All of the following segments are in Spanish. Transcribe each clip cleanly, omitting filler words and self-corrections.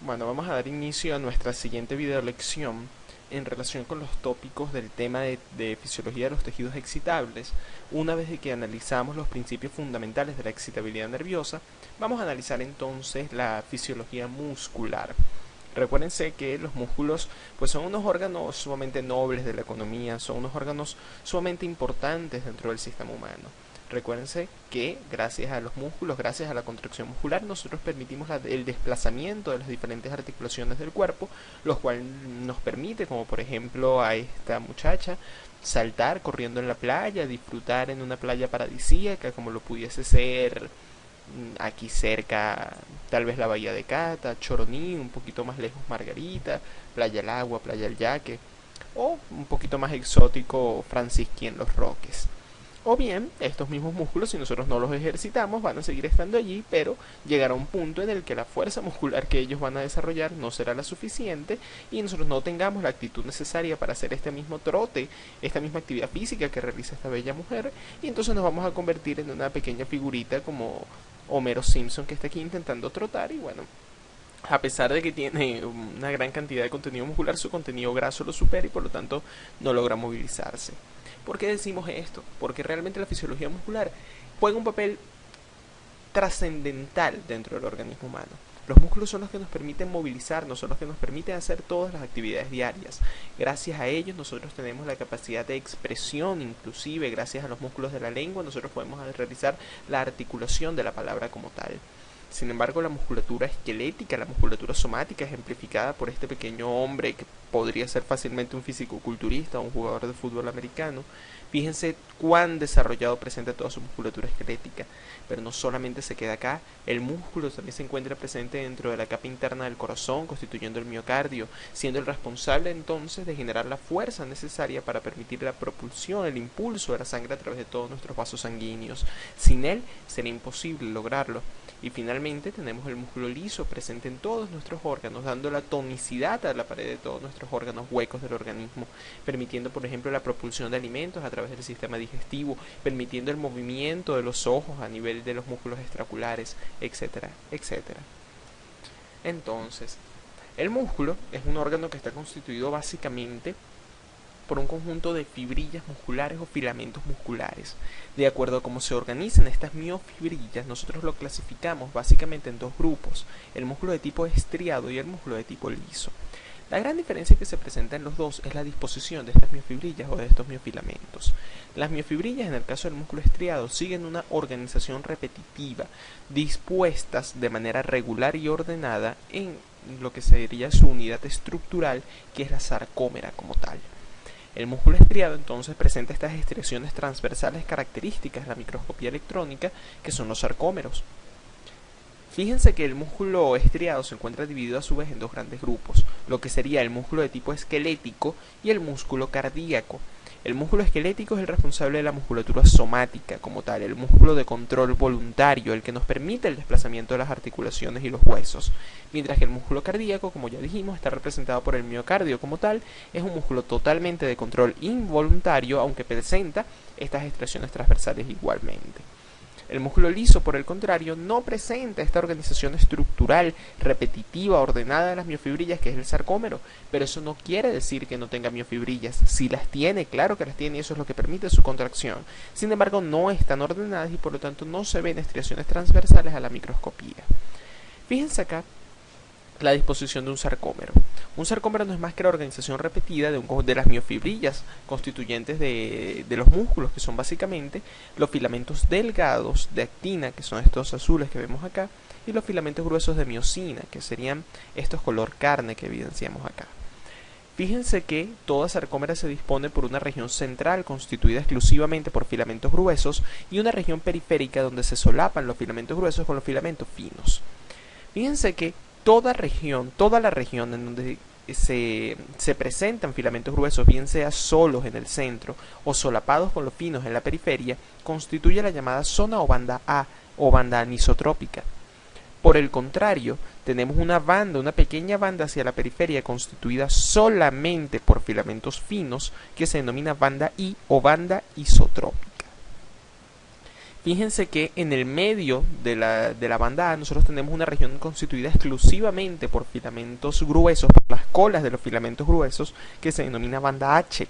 Bueno, vamos a dar inicio a nuestra siguiente video lección en relación con los tópicos del tema de fisiología de los tejidos excitables. Una vez de que analizamos los principios fundamentales de la excitabilidad nerviosa, vamos a analizar entonces la fisiología muscular. Recuérdense que los músculos pues son unos órganos sumamente nobles de la economía, son unos órganos sumamente importantes dentro del sistema humano. Recuérdense que gracias a los músculos, gracias a la contracción muscular, nosotros permitimos el desplazamiento de las diferentes articulaciones del cuerpo, lo cual nos permite, como por ejemplo a esta muchacha, saltar corriendo en la playa, disfrutar en una playa paradisíaca, como lo pudiese ser aquí cerca, tal vez la Bahía de Cata, Choroní, un poquito más lejos Margarita, Playa El Agua, Playa El Yaque, o un poquito más exótico Francisquí en Los Roques. O bien, estos mismos músculos, si nosotros no los ejercitamos, van a seguir estando allí, pero llegará un punto en el que la fuerza muscular que ellos van a desarrollar no será la suficiente y nosotros no tengamos la actitud necesaria para hacer este mismo trote, esta misma actividad física que realiza esta bella mujer, y entonces nos vamos a convertir en una pequeña figurita como Homero Simpson, que está aquí intentando trotar. Y bueno, a pesar de que tiene una gran cantidad de contenido muscular, su contenido graso lo supera y por lo tanto no logra movilizarse. ¿Por qué decimos esto? Porque realmente la fisiología muscular juega un papel trascendental dentro del organismo humano. Los músculos son los que nos permiten movilizarnos, son los que nos permiten hacer todas las actividades diarias. Gracias a ellos nosotros tenemos la capacidad de expresión, inclusive gracias a los músculos de la lengua nosotros podemos realizar la articulación de la palabra como tal. Sin embargo, la musculatura esquelética, la musculatura somática, ejemplificada por este pequeño hombre que podría ser fácilmente un fisicoculturista o un jugador de fútbol americano, fíjense cuán desarrollado presenta toda su musculatura esquelética. Pero no solamente se queda acá, el músculo también se encuentra presente dentro de la capa interna del corazón, constituyendo el miocardio, siendo el responsable entonces de generar la fuerza necesaria para permitir la propulsión, el impulso de la sangre a través de todos nuestros vasos sanguíneos. Sin él sería imposible lograrlo. Y finalmente tenemos el músculo liso presente en todos nuestros órganos, dando la tonicidad a la pared de todos nuestros órganos huecos del organismo, permitiendo por ejemplo la propulsión de alimentos a través del sistema digestivo, permitiendo el movimiento de los ojos a nivel de los músculos extraoculares, etcétera, etcétera. Entonces, el músculo es un órgano que está constituido básicamente por un conjunto de fibrillas musculares o filamentos musculares. De acuerdo a cómo se organizan estas miofibrillas, nosotros lo clasificamos básicamente en dos grupos, el músculo de tipo estriado y el músculo de tipo liso. La gran diferencia que se presenta en los dos es la disposición de estas miofibrillas o de estos miofilamentos. Las miofibrillas, en el caso del músculo estriado, siguen una organización repetitiva, dispuestas de manera regular y ordenada en lo que sería su unidad estructural, que es la sarcómera como tal. El músculo estriado entonces presenta estas estriaciones transversales características de la microscopía electrónica, que son los sarcómeros. Fíjense que el músculo estriado se encuentra dividido a su vez en dos grandes grupos, lo que sería el músculo de tipo esquelético y el músculo cardíaco. El músculo esquelético es el responsable de la musculatura somática como tal, el músculo de control voluntario, el que nos permite el desplazamiento de las articulaciones y los huesos. Mientras que el músculo cardíaco, como ya dijimos, está representado por el miocardio como tal, es un músculo totalmente de control involuntario, aunque presenta estas extracciones transversales igualmente. El músculo liso, por el contrario, no presenta esta organización estructural, repetitiva, ordenada de las miofibrillas, que es el sarcómero, pero eso no quiere decir que no tenga miofibrillas. Si las tiene, claro que las tiene y eso es lo que permite su contracción. Sin embargo, no están ordenadas y por lo tanto no se ven estriaciones transversales a la microscopía. Fíjense acá la disposición de un sarcómero. Un sarcómero no es más que la organización repetida de las miofibrillas constituyentes de los músculos, que son básicamente los filamentos delgados de actina, que son estos azules que vemos acá, y los filamentos gruesos de miosina, que serían estos color carne que evidenciamos acá. Fíjense que toda sarcómera se dispone por una región central constituida exclusivamente por filamentos gruesos y una región periférica donde se solapan los filamentos gruesos con los filamentos finos. Fíjense que toda la región en donde se presentan filamentos gruesos, bien sea solos en el centro o solapados con los finos en la periferia, constituye la llamada zona o banda A o banda anisotrópica. Por el contrario, tenemos una pequeña banda hacia la periferia constituida solamente por filamentos finos que se denomina banda I o banda isotrópica. Fíjense que en el medio de la banda A nosotros tenemos una región constituida exclusivamente por filamentos gruesos, por las colas de los filamentos gruesos, que se denomina banda H.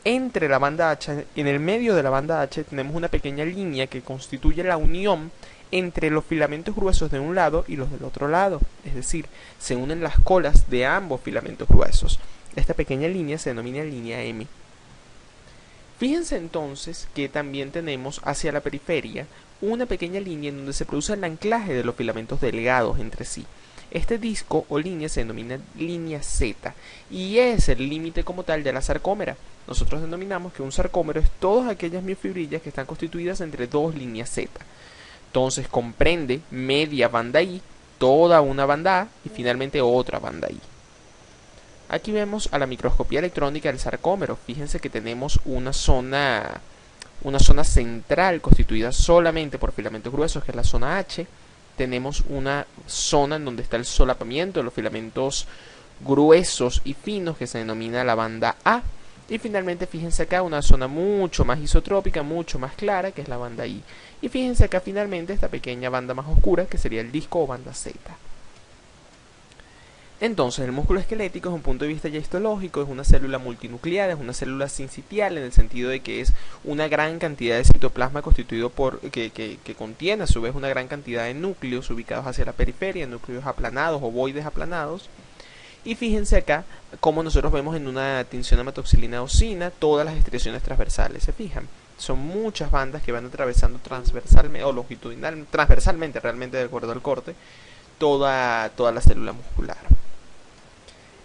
Entre la banda H, en el medio de la banda H, tenemos una pequeña línea que constituye la unión entre los filamentos gruesos de un lado y los del otro lado. Es decir, se unen las colas de ambos filamentos gruesos. Esta pequeña línea se denomina línea M. Fíjense entonces que también tenemos hacia la periferia una pequeña línea en donde se produce el anclaje de los filamentos delgados entre sí. Este disco o línea se denomina línea Z y es el límite como tal de la sarcómera. Nosotros denominamos que un sarcómero es todas aquellas miofibrillas que están constituidas entre dos líneas Z. Entonces comprende media banda I, toda una banda A y finalmente otra banda I. Aquí vemos a la microscopía electrónica del sarcómero. Fíjense que tenemos una zona central constituida solamente por filamentos gruesos, que es la zona H. Tenemos una zona en donde está el solapamiento de los filamentos gruesos y finos, que se denomina la banda A. Y finalmente fíjense acá una zona mucho más isotrópica, mucho más clara, que es la banda I. Y fíjense acá finalmente esta pequeña banda más oscura, que sería el disco o banda Z. Entonces, el músculo esquelético, desde un punto de vista ya histológico, es una célula multinucleada, es una célula sincitial, en el sentido de que es una gran cantidad de citoplasma constituido por que contiene a su vez una gran cantidad de núcleos ubicados hacia la periferia, núcleos aplanados, ovoides aplanados. Y fíjense acá cómo nosotros vemos en una tinción hematoxilina eosina todas las estriaciones transversales. ¿Se fijan? Son muchas bandas que van atravesando transversalmente o longitudinalmente, transversalmente realmente de acuerdo al corte, toda la célula muscular.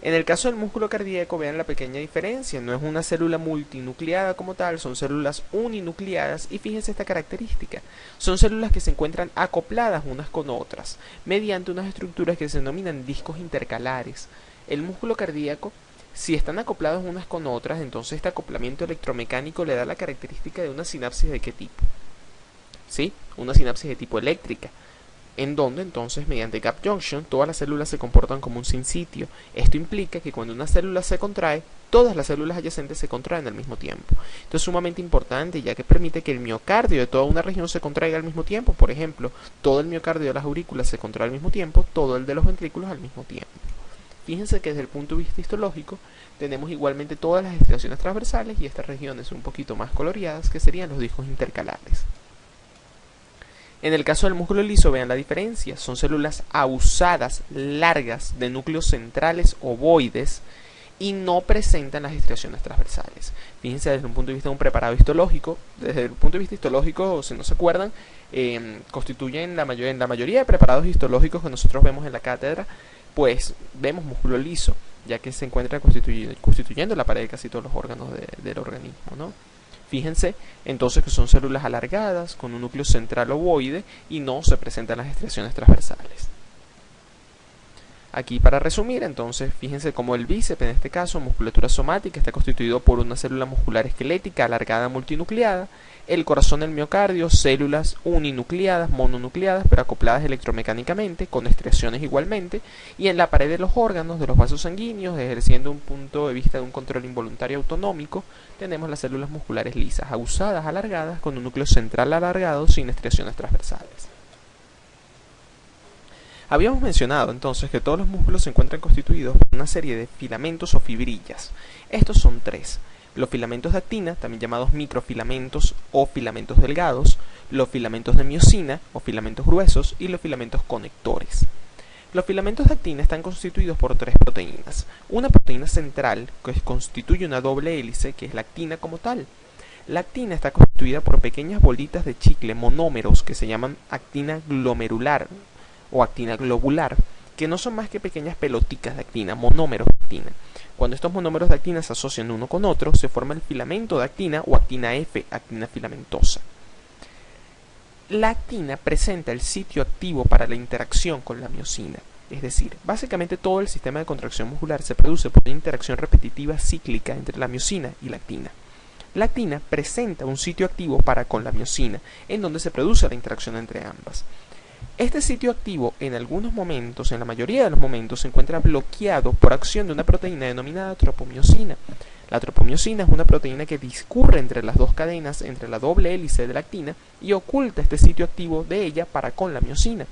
En el caso del músculo cardíaco, vean la pequeña diferencia, no es una célula multinucleada como tal, son células uninucleadas y fíjense esta característica, son células que se encuentran acopladas unas con otras, mediante unas estructuras que se denominan discos intercalares. El músculo cardíaco, si están acoplados unas con otras, entonces este acoplamiento electromecánico le da la característica de una sinapsis ¿de qué tipo? ¿Sí? Una sinapsis de tipo eléctrica, en donde entonces mediante gap junction todas las células se comportan como un sinsitio. Esto implica que cuando una célula se contrae, todas las células adyacentes se contraen al mismo tiempo. Esto es sumamente importante ya que permite que el miocardio de toda una región se contraiga al mismo tiempo. Por ejemplo, todo el miocardio de las aurículas se contrae al mismo tiempo, todo el de los ventrículos al mismo tiempo. Fíjense que desde el punto de vista histológico tenemos igualmente todas las estriaciones transversales y estas regiones un poquito más coloreadas que serían los discos intercalares. En el caso del músculo liso, vean la diferencia, son células ahusadas, largas, de núcleos centrales ovoides y no presentan las estriaciones transversales. Fíjense desde un punto de vista de un preparado histológico, desde el punto de vista histológico, si no se acuerdan, constituyen en la mayoría de preparados histológicos que nosotros vemos en la cátedra, pues vemos músculo liso, ya que se encuentra constituyendo la pared de casi todos los órganos del organismo, ¿no? Fíjense entonces que son células alargadas con un núcleo central ovoide y no se presentan las estriaciones transversales. Aquí para resumir, entonces, fíjense cómo el bíceps, en este caso, musculatura somática, está constituido por una célula muscular esquelética alargada multinucleada, el corazón del miocardio, células uninucleadas, mononucleadas, pero acopladas electromecánicamente, con estriaciones igualmente, y en la pared de los órganos, de los vasos sanguíneos, ejerciendo un punto de vista de un control involuntario autonómico, tenemos las células musculares lisas, ahusadas, alargadas, con un núcleo central alargado, sin estriaciones transversales. Habíamos mencionado entonces que todos los músculos se encuentran constituidos por una serie de filamentos o fibrillas. Estos son tres: los filamentos de actina, también llamados microfilamentos o filamentos delgados, los filamentos de miosina o filamentos gruesos y los filamentos conectores. Los filamentos de actina están constituidos por tres proteínas. Una proteína central que constituye una doble hélice, que es la actina como tal. La actina está constituida por pequeñas bolitas de chicle monómeros que se llaman actina glomerular o actina globular, que no son más que pequeñas peloticas de actina, monómeros de actina. Cuando estos monómeros de actina se asocian uno con otro, se forma el filamento de actina o actina F, actina filamentosa. La actina presenta el sitio activo para la interacción con la miosina, es decir, básicamente todo el sistema de contracción muscular se produce por una interacción repetitiva cíclica entre la miosina y la actina. La actina presenta un sitio activo para con la miosina, en donde se produce la interacción entre ambas. Este sitio activo en algunos momentos, en la mayoría de los momentos, se encuentra bloqueado por acción de una proteína denominada tropomiosina. La tropomiosina es una proteína que discurre entre las dos cadenas, entre la doble hélice de la actina, y oculta este sitio activo de ella para con la miosina.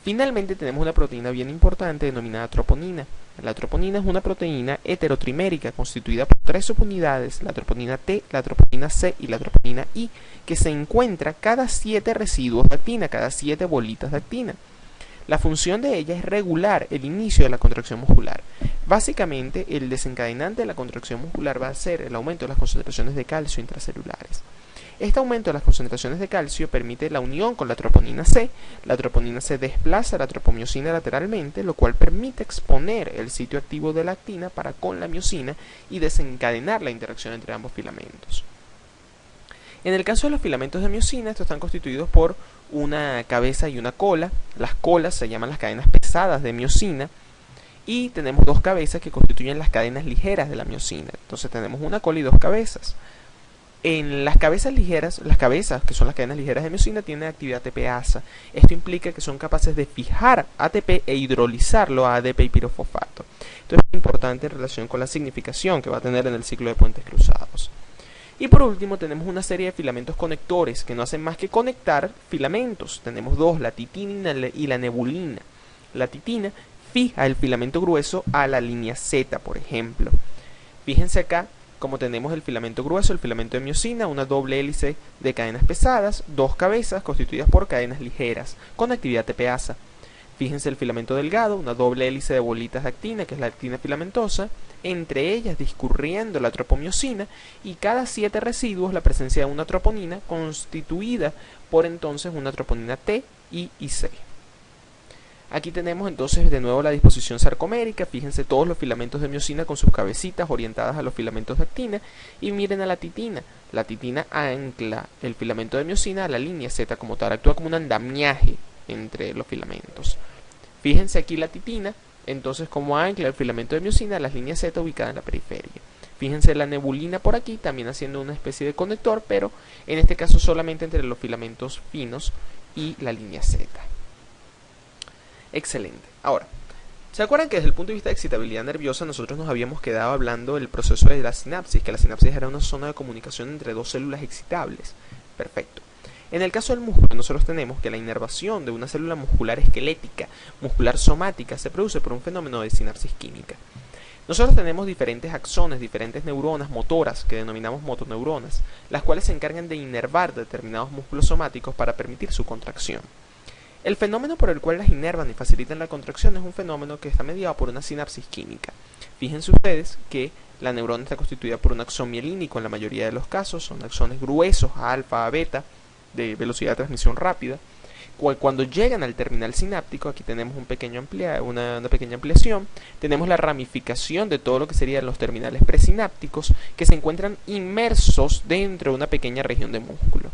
Finalmente tenemos una proteína bien importante denominada troponina. La troponina es una proteína heterotrimérica constituida por 3 subunidades, la troponina T, la troponina C y la troponina I, que se encuentra cada 7 residuos de actina, cada 7 bolitas de actina. La función de ella es regular el inicio de la contracción muscular. Básicamente, el desencadenante de la contracción muscular va a ser el aumento de las concentraciones de calcio intracelulares. Este aumento de las concentraciones de calcio permite la unión con la troponina C. La troponina C desplaza la tropomiosina lateralmente, lo cual permite exponer el sitio activo de la actina para con la miosina y desencadenar la interacción entre ambos filamentos. En el caso de los filamentos de miosina, estos están constituidos por una cabeza y una cola. Las colas se llaman las cadenas pesadas de miosina y tenemos 2 cabezas que constituyen las cadenas ligeras de la miosina. Entonces tenemos una cola y 2 cabezas. En las cabezas ligeras, las cabezas que son las cadenas ligeras de miosina tienen actividad ATPasa. Esto implica que son capaces de fijar ATP e hidrolizarlo a ADP y pirofosfato. Esto es importante en relación con la significación que va a tener en el ciclo de puentes cruzados. Y por último tenemos una serie de filamentos conectores que no hacen más que conectar filamentos. Tenemos 2, la titina y la nebulina. La titina fija el filamento grueso a la línea Z, por ejemplo. Fíjense acá como tenemos el filamento grueso, el filamento de miosina, una doble hélice de cadenas pesadas, 2 cabezas constituidas por cadenas ligeras, con actividad ATPasa. Fíjense el filamento delgado, una doble hélice de bolitas de actina, que es la actina filamentosa, entre ellas discurriendo la tropomiosina, y cada 7 residuos la presencia de una troponina, constituida por entonces una troponina T, I y C. Aquí tenemos entonces de nuevo la disposición sarcomérica. Fíjense todos los filamentos de miosina con sus cabecitas orientadas a los filamentos de actina. Y miren a la titina. La titina ancla el filamento de miosina a la línea Z como tal. Actúa como un andamiaje entre los filamentos. Fíjense aquí la titina, entonces como ancla el filamento de miosina a las líneas Z ubicadas en la periferia. Fíjense la nebulina por aquí, también haciendo una especie de conector, pero en este caso solamente entre los filamentos finos y la línea Z. Excelente. Ahora, ¿se acuerdan que desde el punto de vista de excitabilidad nerviosa nosotros nos habíamos quedado hablando del proceso de la sinapsis, que la sinapsis era una zona de comunicación entre 2 células excitables? Perfecto. En el caso del músculo nosotros tenemos que la inervación de una célula muscular esquelética, muscular somática, se produce por un fenómeno de sinapsis química. Nosotros tenemos diferentes axones, diferentes neuronas motoras que denominamos motoneuronas, las cuales se encargan de inervar determinados músculos somáticos para permitir su contracción. El fenómeno por el cual las inervan y facilitan la contracción es un fenómeno que está mediado por una sinapsis química. Fíjense ustedes que la neurona está constituida por un axón mielínico en la mayoría de los casos, son axones gruesos, a alfa, a beta, de velocidad de transmisión rápida. Cuando llegan al terminal sináptico, aquí tenemos una pequeña ampliación, tenemos la ramificación de todo lo que serían los terminales presinápticos que se encuentran inmersos dentro de una pequeña región de músculo.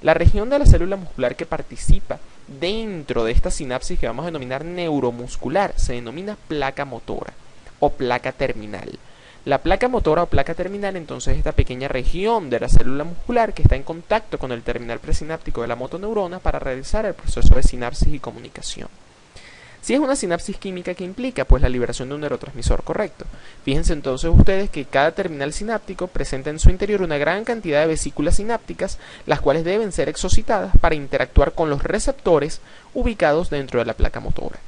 La región de la célula muscular que participa dentro de esta sinapsis que vamos a denominar neuromuscular se denomina placa motora o placa terminal. La placa motora o placa terminal entonces es esta pequeña región de la célula muscular que está en contacto con el terminal presináptico de la motoneurona para realizar el proceso de sinapsis y comunicación. Si es una sinapsis química, ¿qué implica? Pues la liberación de un neurotransmisor, correcto. Fíjense entonces ustedes que cada terminal sináptico presenta en su interior una gran cantidad de vesículas sinápticas, las cuales deben ser exocitadas para interactuar con los receptores ubicados dentro de la placa motora.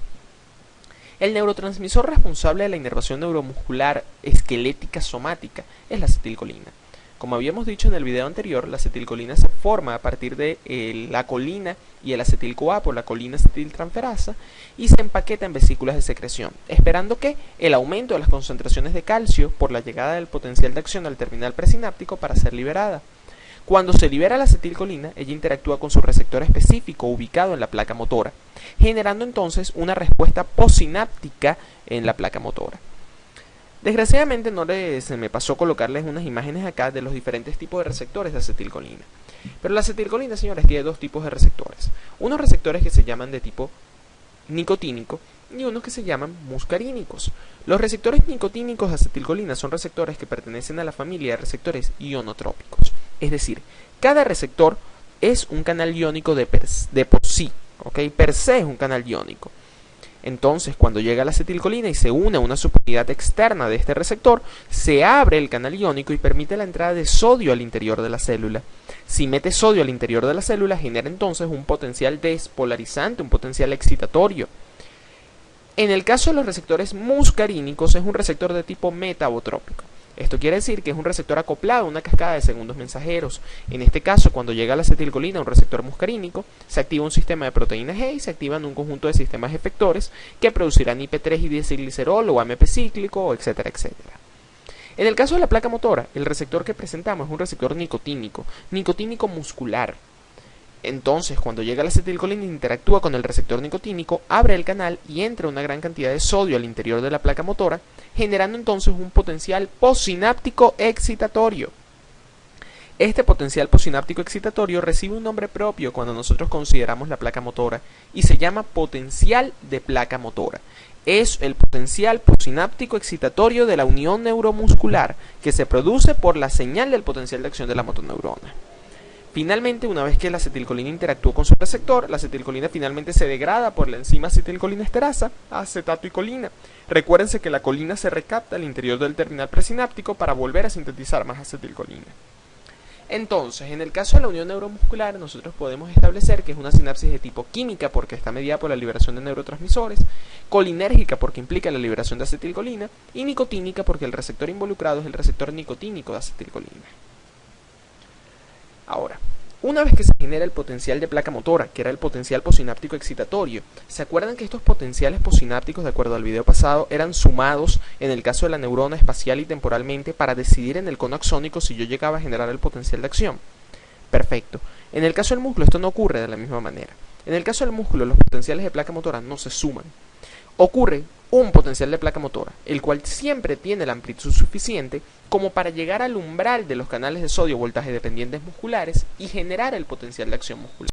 El neurotransmisor responsable de la inervación neuromuscular esquelética somática es la acetilcolina. Como habíamos dicho en el video anterior, la acetilcolina se forma a partir de la colina y el acetil-CoA por la colina acetiltransferasa y se empaqueta en vesículas de secreción, esperando que el aumento de las concentraciones de calcio por la llegada del potencial de acción al terminal presináptico para ser liberada. Cuando se libera la acetilcolina, ella interactúa con su receptor específico ubicado en la placa motora, generando entonces una respuesta posináptica en la placa motora. Desgraciadamente se me pasó colocarles unas imágenes acá de los diferentes tipos de receptores de acetilcolina. Pero la acetilcolina, señores, tiene 2 tipos de receptores. Unos receptores que se llaman de tipo nicotínico y unos que se llaman muscarínicos. Los receptores nicotínicos de acetilcolina son receptores que pertenecen a la familia de receptores ionotrópicos. Es decir, cada receptor es un canal iónico de por sí. ¿ok? Per se es un canal iónico. Entonces, cuando llega la acetilcolina y se une a una subunidad externa de este receptor, se abre el canal iónico y permite la entrada de sodio al interior de la célula. Si mete sodio al interior de la célula, genera entonces un potencial despolarizante, un potencial excitatorio. En el caso de los receptores muscarínicos, es un receptor de tipo metabotrópico. Esto quiere decir que es un receptor acoplado a una cascada de segundos mensajeros. En este caso, cuando llega la acetilcolina a un receptor muscarínico, se activa un sistema de proteína G y se activan un conjunto de sistemas efectores que producirán IP3 y diacilglicerol o AMP cíclico, etcétera, etcétera. En el caso de la placa motora, el receptor que presentamos es un receptor nicotínico muscular. Entonces, cuando llega la acetilcolina e interactúa con el receptor nicotínico, abre el canal y entra una gran cantidad de sodio al interior de la placa motora, generando entonces un potencial postsináptico excitatorio. Este potencial postsináptico excitatorio recibe un nombre propio cuando nosotros consideramos la placa motora y se llama potencial de placa motora. Es el potencial postsináptico excitatorio de la unión neuromuscular que se produce por la señal del potencial de acción de la motoneurona. Finalmente, una vez que la acetilcolina interactuó con su receptor, la acetilcolina finalmente se degrada por la enzima acetilcolinesterasa a acetato y colina. Recuérdense que la colina se recapta al interior del terminal presináptico para volver a sintetizar más acetilcolina. Entonces, en el caso de la unión neuromuscular, nosotros podemos establecer que es una sinapsis de tipo química porque está mediada por la liberación de neurotransmisores, colinérgica porque implica la liberación de acetilcolina y nicotínica porque el receptor involucrado es el receptor nicotínico de acetilcolina. Ahora, una vez que se genera el potencial de placa motora, que era el potencial postsináptico excitatorio, ¿se acuerdan que estos potenciales postsinápticos, de acuerdo al video pasado, eran sumados en el caso de la neurona espacial y temporalmente para decidir en el cono axónico si yo llegaba a generar el potencial de acción? Perfecto. En el caso del músculo esto no ocurre de la misma manera. En el caso del músculo los potenciales de placa motora no se suman. Ocurre un potencial de placa motora, el cual siempre tiene la amplitud suficiente como para llegar al umbral de los canales de sodio voltaje dependientes musculares y generar el potencial de acción muscular.